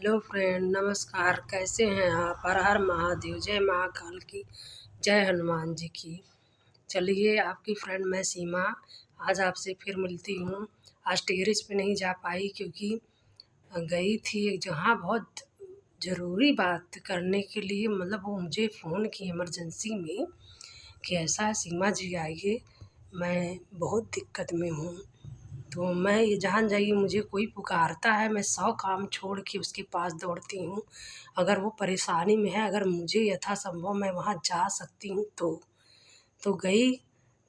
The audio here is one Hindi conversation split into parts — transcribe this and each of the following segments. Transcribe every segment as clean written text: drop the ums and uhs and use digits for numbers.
हेलो फ्रेंड, नमस्कार। कैसे हैं आप? हर हर महादेव। जय महाकाल की, जय हनुमान जी की। चलिए, आपकी फ्रेंड मैं सीमा आज आपसे फिर मिलती हूँ। आज टेरेस पे नहीं जा पाई क्योंकि गई थी एक जहाँ बहुत ज़रूरी बात करने के लिए। मतलब वो मुझे फ़ोन की इमरजेंसी में कि ऐसा है सीमा जी आइए, मैं बहुत दिक्कत में हूँ। तो मैं ये जान जाइए, मुझे कोई पुकारता है मैं 100 काम छोड़ के उसके पास दौड़ती हूँ। अगर वो परेशानी में है, अगर मुझे यथासंभव मैं वहाँ जा सकती हूँ तो गई।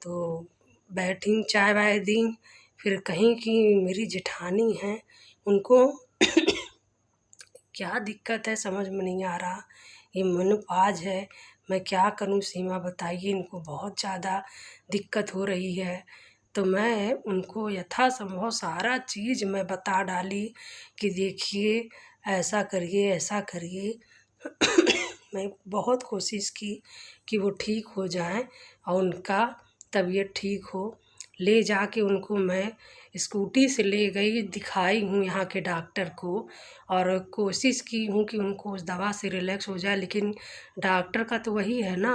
तो बैठी, चाय वाय दी। फिर कहीं कि मेरी जेठानी हैं, उनको क्या दिक्कत है समझ में नहीं आ रहा। ये मेनोपाज है, मैं क्या करूँ सीमा बताइए। इनको बहुत ज़्यादा दिक्कत हो रही है। तो मैं उनको यथासंभव सारा चीज़ मैं बता डाली कि देखिए ऐसा करिए, ऐसा करिए। मैं बहुत कोशिश की कि वो ठीक हो जाएं और उनका तबीयत ठीक हो। ले जाके उनको मैं स्कूटी से ले गई, दिखाई हूँ यहाँ के डॉक्टर को और कोशिश की हूँ कि उनको उस दवा से रिलैक्स हो जाए। लेकिन डॉक्टर का तो वही है ना,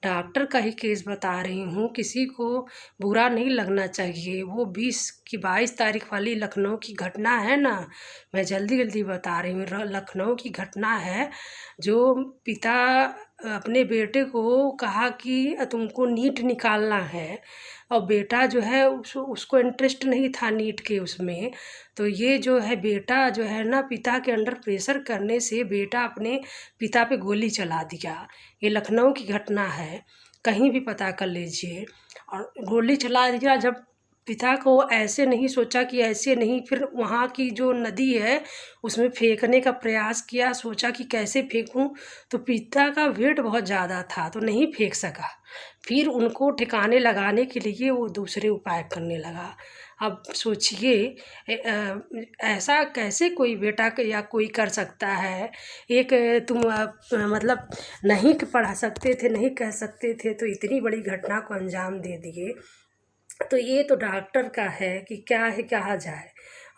डॉक्टर का ही केस बता रही हूँ। किसी को बुरा नहीं लगना चाहिए। वो 22 तारीख वाली लखनऊ की घटना है ना, मैं जल्दी जल्दी बता रही हूँ। लखनऊ की घटना है, जो पिता अपने बेटे को कहा कि तुमको नीट निकालना है और बेटा जो है उसको इंटरेस्ट नहीं था नीट के उसमें। तो ये जो है बेटा जो है ना, पिता के अंडर प्रेशर करने से बेटा अपने पिता पे गोली चला दिया। ये लखनऊ की घटना है, कहीं भी पता कर लीजिए। और गोली चला दिया जब पिता को, ऐसे नहीं सोचा कि ऐसे नहीं, फिर वहाँ की जो नदी है उसमें फेंकने का प्रयास किया। सोचा कि कैसे फेंकूं, तो पिता का वेट बहुत ज़्यादा था तो नहीं फेंक सका। फिर उनको ठिकाने लगाने के लिए वो दूसरे उपाय करने लगा। अब सोचिए, ऐसा कैसे कोई बेटा या कोई कर सकता है। एक तुम मतलब नहीं पढ़ा सकते थे, नहीं कह सकते थे, तो इतनी बड़ी घटना को अंजाम दे दिए। तो ये तो डॉक्टर का है कि क्या है, कहा जाए।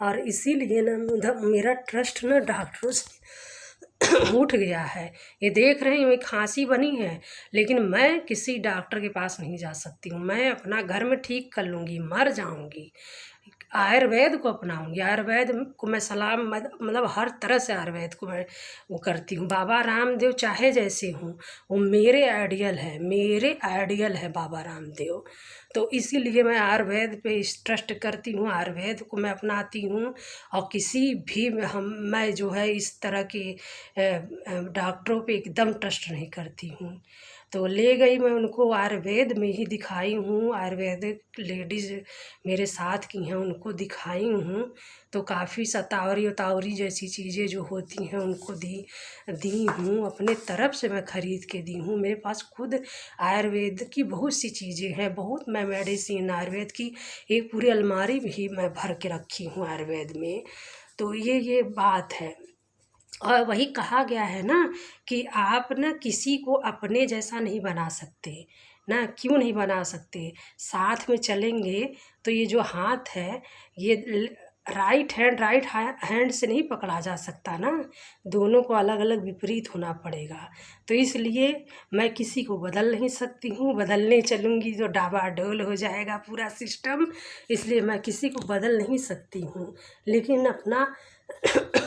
और इसीलिए ना मेरा ट्रस्ट ना डॉक्टरों से उठ गया है। ये देख रहे हैं मेरी खांसी बनी है, लेकिन मैं किसी डॉक्टर के पास नहीं जा सकती हूँ। मैं अपना घर में ठीक कर लूँगी, मर जाऊँगी। आयुर्वेद को अपनाऊँगी, आयुर्वेद को मैं सलाम मतलब हर तरह से आयुर्वेद को मैं वो करती हूँ। बाबा रामदेव चाहे जैसे हों, वो मेरे आइडियल है, मेरे आइडियल है बाबा रामदेव। तो इसीलिए मैं आयुर्वेद पे ट्रस्ट करती हूँ, आयुर्वेद को मैं अपनाती हूँ। और किसी भी मैं जो है इस तरह के डॉक्टरों पे एकदम ट्रस्ट नहीं करती हूँ। तो ले गई मैं उनको, आयुर्वेद में ही दिखाई हूँ। आयुर्वेदिक लेडीज़ मेरे साथ की हैं, उनको दिखाई हूँ। तो काफ़ी शतावरी उतावरी जैसी चीज़ें जो होती हैं उनको दी हूँ। अपने तरफ से मैं ख़रीद के दी हूँ। मेरे पास खुद आयुर्वेद की बहुत सी चीज़ें हैं, बहुत मैं मेडिसिन आयुर्वेद की एक पूरी अलमारी भी मैं भर के रखी हूँ आयुर्वेद में। तो ये बात है। और वही कहा गया है ना कि आप ना किसी को अपने जैसा नहीं बना सकते ना। क्यों नहीं बना सकते? साथ में चलेंगे तो ये जो हाथ है, ये राइट हैंड से नहीं पकड़ा जा सकता ना। दोनों को अलग अलग विपरीत होना पड़ेगा। तो इसलिए मैं किसी को बदल नहीं सकती हूँ। बदलने चलूँगी तो डावाडोल हो जाएगा पूरा सिस्टम। इसलिए मैं किसी को बदल नहीं सकती हूँ, लेकिन अपना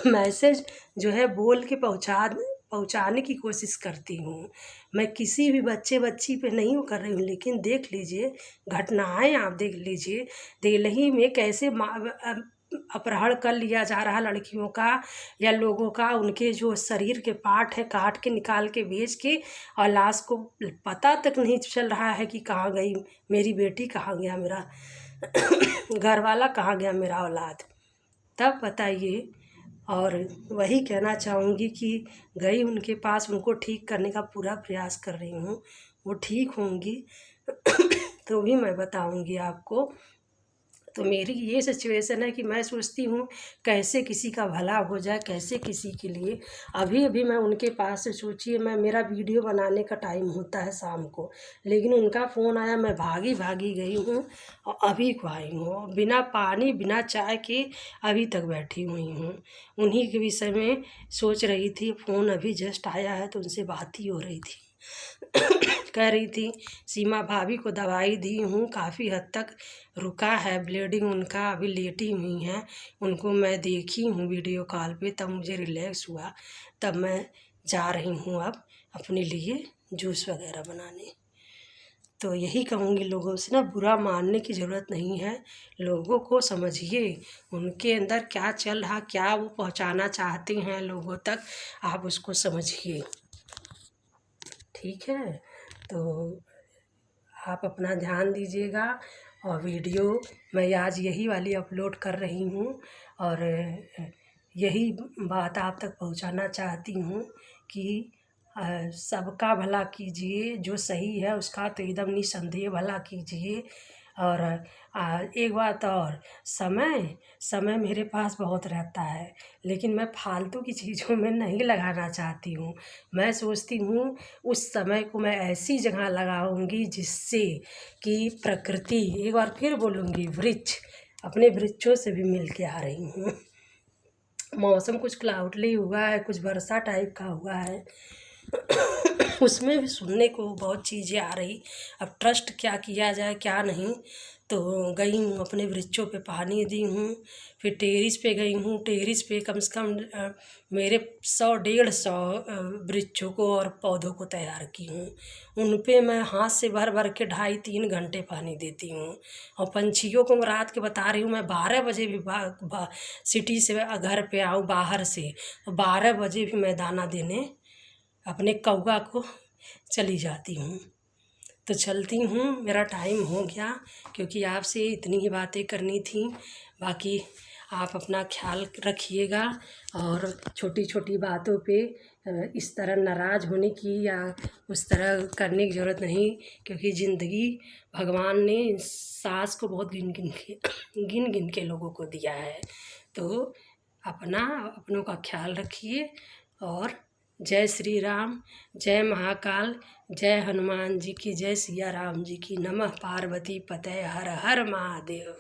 मैसेज जो है बोल के पहुँचाने की कोशिश करती हूँ। मैं किसी भी बच्चे बच्ची पे नहीं वो कर रही हूँ। लेकिन देख लीजिए घटनाएं, आप देख लीजिए दिल्ली में कैसे अपहरण कर लिया जा रहा लड़कियों का या लोगों का। उनके जो शरीर के पार्ट है काट के निकाल के बेच के, और लाश को पता तक नहीं चल रहा है कि कहाँ गई मेरी बेटी, कहाँ गया मेरा घर वाला, कहाँ गया मेरा औलाद। तब बताइए। और वही कहना चाहूँगी कि गई उनके पास, उनको ठीक करने का पूरा प्रयास कर रही हूँ। वो ठीक होंगी तो भी मैं बताऊँगी आपको। तो मेरी ये सिचुएशन है कि मैं सोचती हूँ कैसे किसी का भला हो जाए, कैसे किसी के लिए। अभी अभी मैं उनके पास से, सोचिए, मेरा वीडियो बनाने का टाइम होता है शाम को, लेकिन उनका फ़ोन आया, मैं भागी भागी गई हूँ और अभी को आई हूँ, बिना पानी बिना चाय के अभी तक बैठी हुई हूँ। उन्हीं के विषय में सोच रही थी, फ़ोन अभी जस्ट आया है तो उनसे बात ही हो रही थी। कह रही थी सीमा भाभी को दवाई दी हूँ, काफ़ी हद तक रुका है ब्लीडिंग उनका, अभी लेटी हुई हैं, उनको मैं देखी हूँ वीडियो कॉल पे, तब मुझे रिलैक्स हुआ, तब मैं जा रही हूँ अब अपने लिए जूस वगैरह बनाने। तो यही कहूँगी लोगों से ना, बुरा मानने की ज़रूरत नहीं है, लोगों को समझिए, उनके अंदर क्या चल रहा, क्या वो पहुँचाना चाहते हैं लोगों तक, आप उसको समझिए, ठीक है। तो आप अपना ध्यान दीजिएगा। और वीडियो मैं आज यही वाली अपलोड कर रही हूँ और यही बात आप तक पहुँचाना चाहती हूँ कि सबका भला कीजिए, जो सही है उसका तो एकदम निसंदेह भला कीजिए। और एक बात और, समय मेरे पास बहुत रहता है, लेकिन मैं फालतू की चीज़ों में नहीं लगाना चाहती हूँ। मैं सोचती हूँ उस समय को मैं ऐसी जगह लगाऊंगी जिससे कि प्रकृति, एक बार फिर बोलूँगी, वृक्ष, अपने वृक्षों से भी मिल के आ रही हूँ। मौसम कुछ क्लाउडली हुआ है, कुछ वर्षा टाइप का हुआ है, उसमें भी सुनने को बहुत चीज़ें आ रही। अब ट्रस्ट क्या किया जाए क्या नहीं। तो गई हूँ अपने वृक्षों पे पानी दी हूँ, फिर टेरिस पे गई हूँ, टेरिस पे कम से कम मेरे 100-150 वृक्षों को और पौधों को तैयार की हूँ। उन पे मैं हाथ से भर भर के 2.5-3 घंटे पानी देती हूँ। और पंछियों को रात के बता रही हूँ, मैं 12 बजे भी सिटी से घर पे आऊँ बाहर से, 12 बजे भी मैं दाना देने अपने कौवा को चली जाती हूँ। तो चलती हूँ, मेरा टाइम हो गया, क्योंकि आपसे इतनी ही बातें करनी थी। बाकी आप अपना ख्याल रखिएगा और छोटी छोटी बातों पे इस तरह नाराज़ होने की या उस तरह करने की ज़रूरत नहीं, क्योंकि ज़िंदगी भगवान ने सांस को बहुत गिन गिन के लोगों को दिया है। तो अपनों का ख्याल रखिए। और जय श्री राम, जय महाकाल, जय हनुमान जी की, जय सिया राम जी की, नमः पार्वती पतये, हर हर महादेव।